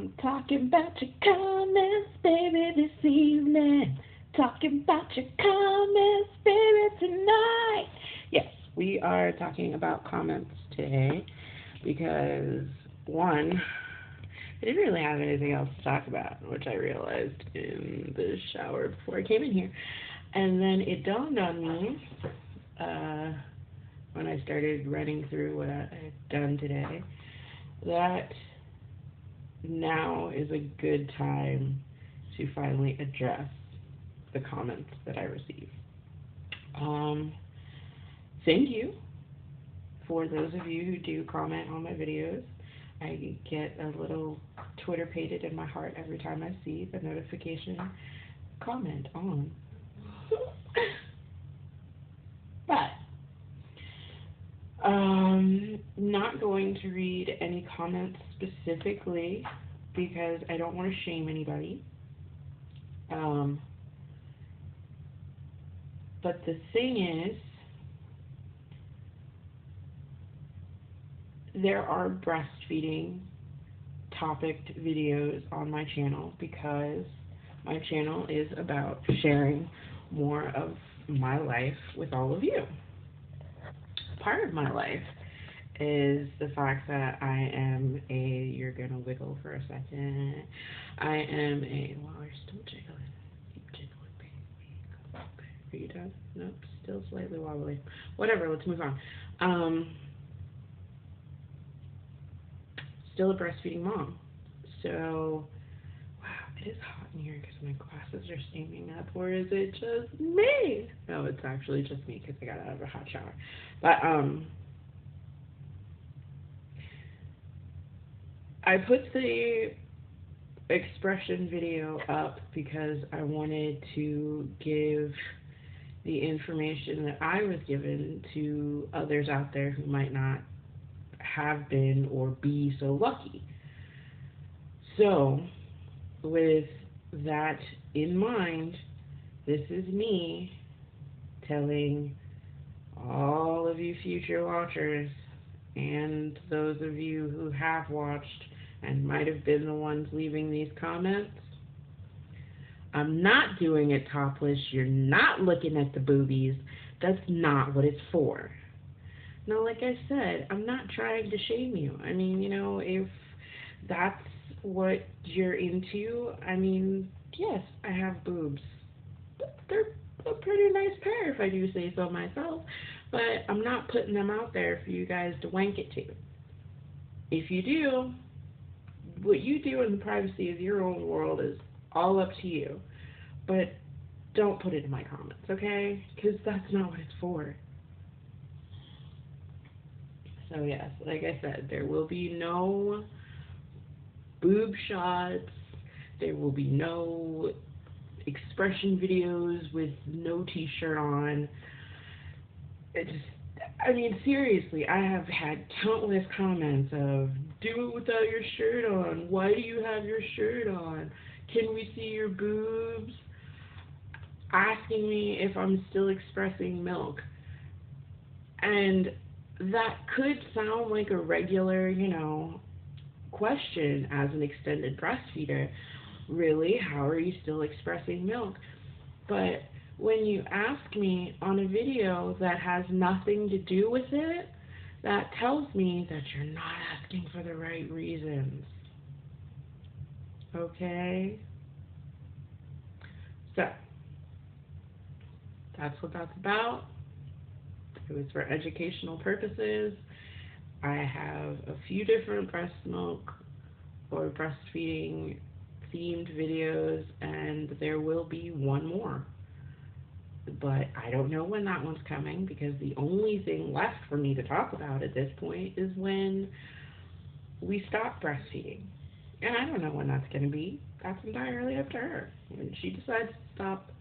I'm talking about your comments, baby, this evening. Talking about your comments, baby, tonight. Yes, we are talking about comments today because, one, I didn't really have anything else to talk about, which I realized in the shower before I came in here. And then it dawned on me uh, when I started running through what I had done today that now is a good time to finally address the comments that I receive. Um, Thank you for those of you who do comment on my videos. I get a little Twitter pated in my heart every time I see the notification comment on. But not going to read any comments specifically because I don't want to shame anybody. Um, but the thing is, there are breastfeeding topic videos on my channel because my channel is about sharing more of my life with all of you. Part of my life is the fact that I am you're gonna wiggle for a second. I am wow, you're still jiggling. Keep jiggling, baby. Come on, baby. Are you done? Nope, still slightly wobbly. Whatever, let's move on. Still a breastfeeding mom. So, wow, it is hot in here because my glasses are steaming up, or is it just me? No, it's actually just me because I got out of a hot shower. But, I put the expression video up because I wanted to give the information that I was given to others out there who might not have been or be so lucky. So, with that in mind, this is me telling all of you future watchers and those of you who have watched and might have been the ones leaving these comments, I'm not doing it topless. You're not looking at the boobies. That's not what it's for. Now, like I said, I'm not trying to shame you. I mean, if that's what you're into, I mean, yes, I have boobs. They're a pretty nice pair, if I do say so myself. But I'm not putting them out there for you guys to wank it to. If you do, what you do in the privacy of your own world is all up to you. But don't put it in my comments, okay? Because that's not what it's for. So yes, like I said, there will be no boob shots. There will be no expression videos with no t-shirt on. I mean, seriously, I have had countless comments of, do it without your shirt on. Why do you have your shirt on? Can we see your boobs? Asking me if I'm still expressing milk. And that could sound like a regular, question as an extended breastfeeder. Really, how are you still expressing milk? But when you ask me on a video that has nothing to do with it, that tells me that you're not asking for the right reasons. Okay? So, that's what that's about. It was for educational purposes. I have a few different breast milk or breastfeeding themed videos, and there will be one more. But I don't know when that one's coming because the only thing left for me to talk about at this point is when we stop breastfeeding. And I don't know when that's going to be. That's entirely up to her. When she decides to stop,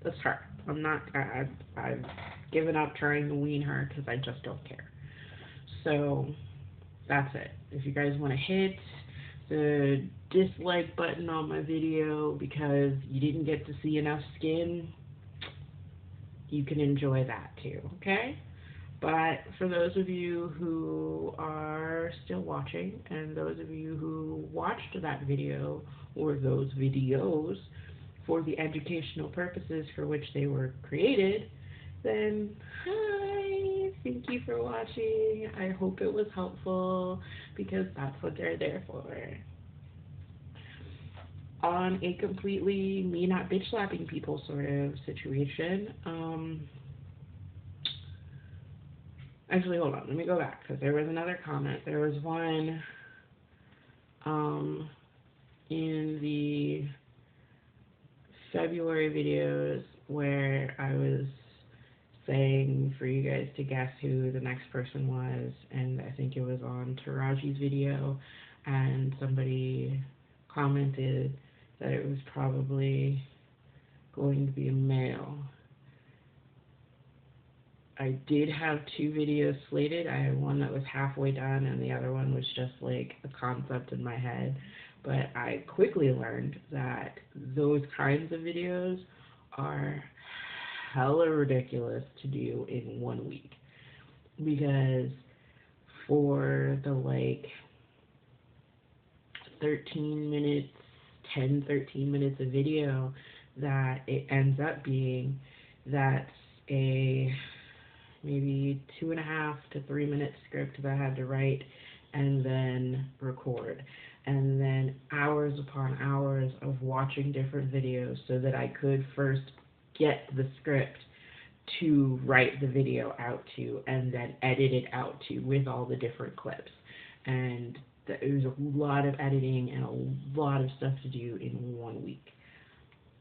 that's her. I've given up trying to wean her because I just don't care. So that's it. If you guys want to hit the dislike button on my video because you didn't get to see enough skin, you can enjoy that too, okay? But for those of you who are still watching, and those of you who watched that video or those videos for the educational purposes for which they were created, then hi, thank you for watching. I hope it was helpful because that's what they're there for. On a completely me not bitch slapping people sort of situation, actually, hold on, let me go back because there was another comment. There was one in the February videos where I was saying for you guys to guess who the next person was, and I think it was on Taraji's video, and somebody commented that it was probably going to be a male. I did have 2 videos slated. I had one that was halfway done and the other one was just like a concept in my head. But I quickly learned that those kinds of videos are hella ridiculous to do in 1 week. Because for the like 13 minutes, 13 minutes of video that it ends up being, that's a maybe 2.5 to 3 minute script that I had to write and then record. And then hours upon hours of watching different videos so that I could first get the script to write the video out to and then edit it out to with all the different clips. And there was a lot of editing and a lot of stuff to do in 1 week,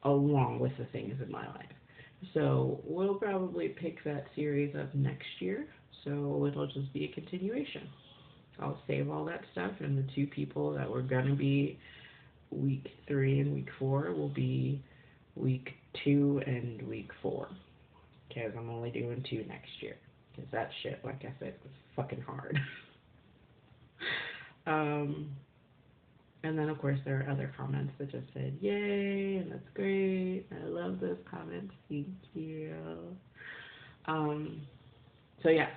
along with the things in my life. So we'll probably pick that series up next year, so it'll just be a continuation. I'll save all that stuff, and the 2 people that were going to be week 3 and week 4 will be week 2 and week 4, because I'm only doing 2 next year, because that shit, like I said, was fucking hard. And then, of course, there are other comments that just said, yay, and that's great. I love those comments. Thank you. So, yes,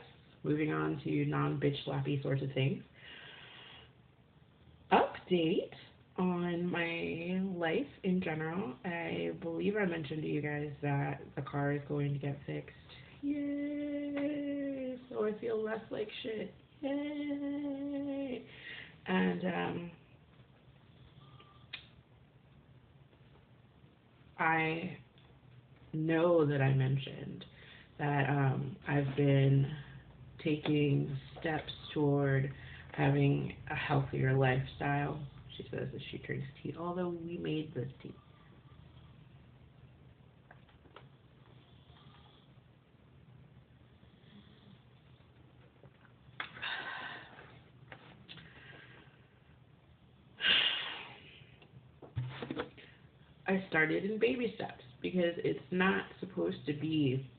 moving on to non-bitch slappy sorts of things. Update on my life in general. I believe I mentioned to you guys that the car is going to get fixed. Yay! So I feel less like shit. Yay! And, I know that I mentioned that I've been taking steps toward having a healthier lifestyle. She says that she drinks tea, although we made this tea. I started in baby steps because it's not supposed to be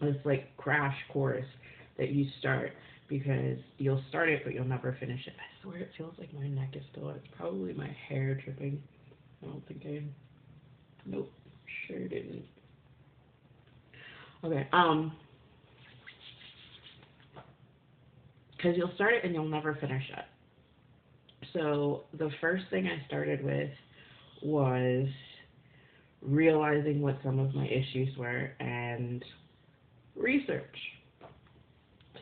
this like crash course that you start, because you'll start it but you'll never finish it. I swear it feels like my neck is still, it's probably my hair dripping. I don't think nope, sure didn't. Okay, because you'll start it and you'll never finish it. So the first thing I started with was realizing what some of my issues were and research.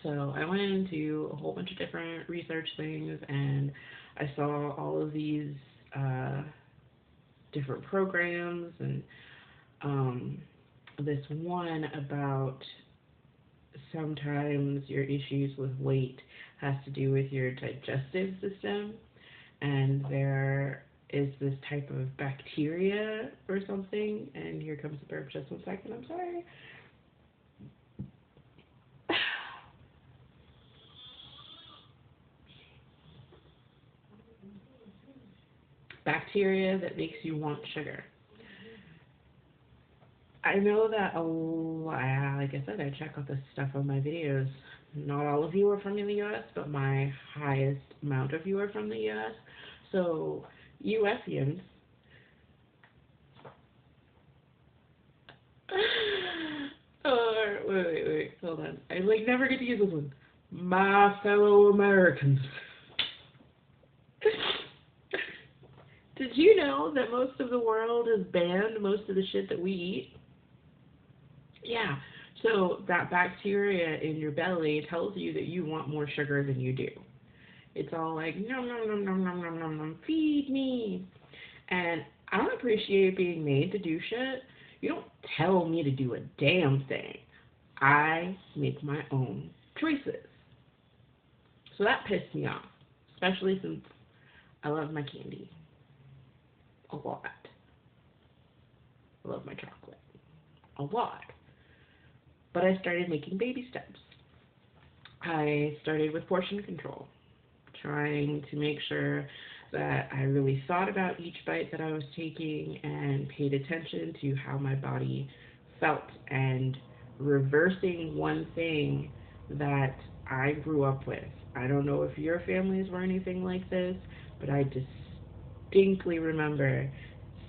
So I went into a whole bunch of different research things, and I saw all of these different programs, and this one about sometimes your issues with weight has to do with your digestive system, and there is this type of bacteria or something, and here comes the burp, just 1 second, I'm sorry. Bacteria that makes you want sugar. I know that, like I said, I check out this stuff on my videos. Not all of you are from the U.S., but my highest amount of you are from the U.S. So, U.S.ians, wait, hold on. I never get to use this one. My fellow Americans. Did you know that most of the world has banned most of the shit that we eat? Yeah. So that bacteria in your belly tells you that you want more sugar than you do. It's all like, nom, nom, nom, nom, nom, nom, nom, nom, feed me. And I don't appreciate being made to do shit. You don't tell me to do a damn thing. I make my own choices. So that pissed me off, especially since I love my candy a lot. I love my chocolate a lot. But I started making baby steps. I started with portion control, trying to make sure that I really thought about each bite that I was taking and paid attention to how my body felt, and reversing one thing that I grew up with. I don't know if your families were anything like this, but I distinctly remember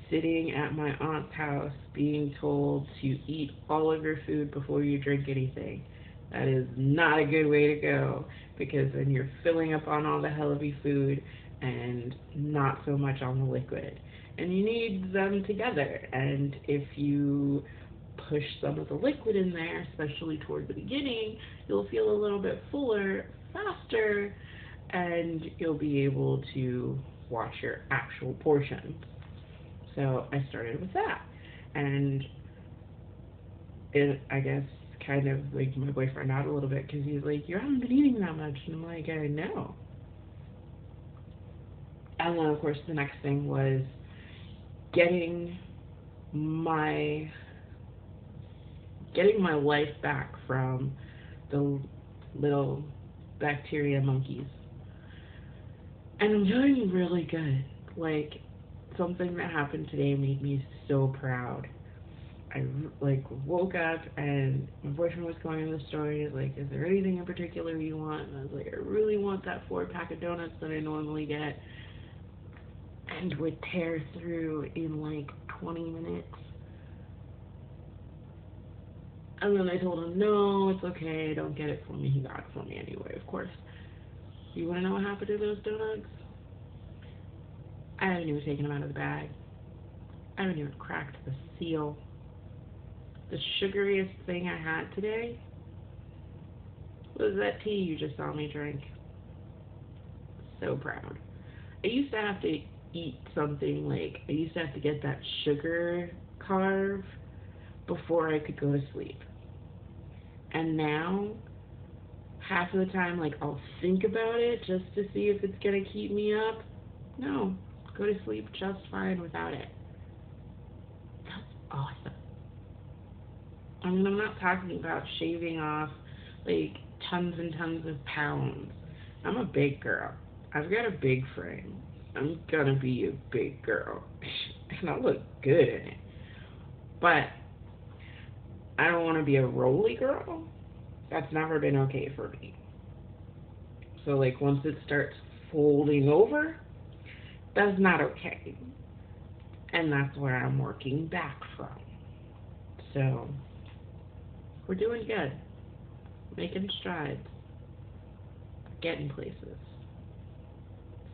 sitting at my aunt's house being told to eat all of your food before you drink anything. That is not a good way to go, because then you're filling up on all the healthy food and not so much on the liquid. And you need them together. And if you push some of the liquid in there, especially toward the beginning, you'll feel a little bit fuller faster, and you'll be able to watch your actual portions. So I started with that. And it, I guess, kind of like my boyfriend out a little bit, because he's like, you haven't been eating that much. And I'm like, I know. And then, of course, the next thing was getting my life back from the little bacteria monkeys. And I'm doing really good. Like, something that happened today made me so proud. I woke up and my boyfriend was going to the store and he's like, is there anything in particular you want? And I was like, I really want that 4-pack of donuts that I normally get, and would tear through in like 20 minutes. And then I told him, no, it's okay, don't get it for me. He got it for me anyway, of course. You want to know what happened to those donuts? I haven't even taken them out of the bag. I haven't even cracked the seal. The sugariest thing I had today was that tea you just saw me drink. So proud. I used to have to eat something like, I used to have to get that sugar carve before I could go to sleep. And now, half of the time, like, I'll think about it just to see if it's going to keep me up. No, go to sleep just fine without it. That's awesome. I mean, I'm not talking about shaving off, like, tons and tons of pounds. I'm a big girl. I've got a big frame. I'm gonna be a big girl. And I look good in it. But I don't want to be a rolly girl. That's never been okay for me. So, like, once it starts folding over, that's not okay. And that's where I'm working back from. So, we're doing good. Making strides. Getting places.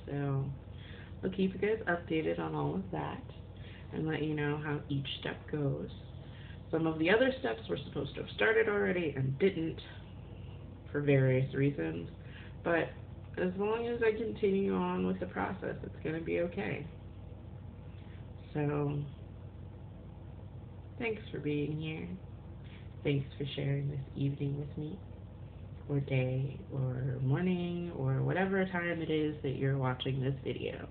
So, I'll keep you guys updated on all of that and let you know how each step goes. Some of the other steps were supposed to have started already and didn't for various reasons. But as long as I continue on with the process, it's going to be okay. So, thanks for being here. Thanks for sharing this evening with me, or day, or morning, or whatever time it is that you're watching this video.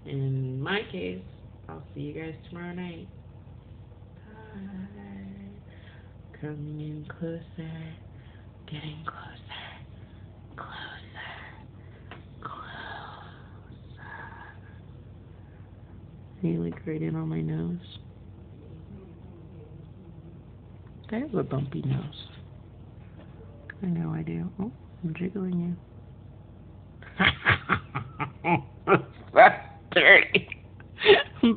In my case, I'll see you guys tomorrow night. Bye. Coming in closer, getting closer, closer, closer. You like right in on my nose? I have a bumpy nose. I know I do. Oh, I'm jiggling you. That's dirty.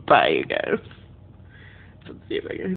Bye, you guys. Let's see if I can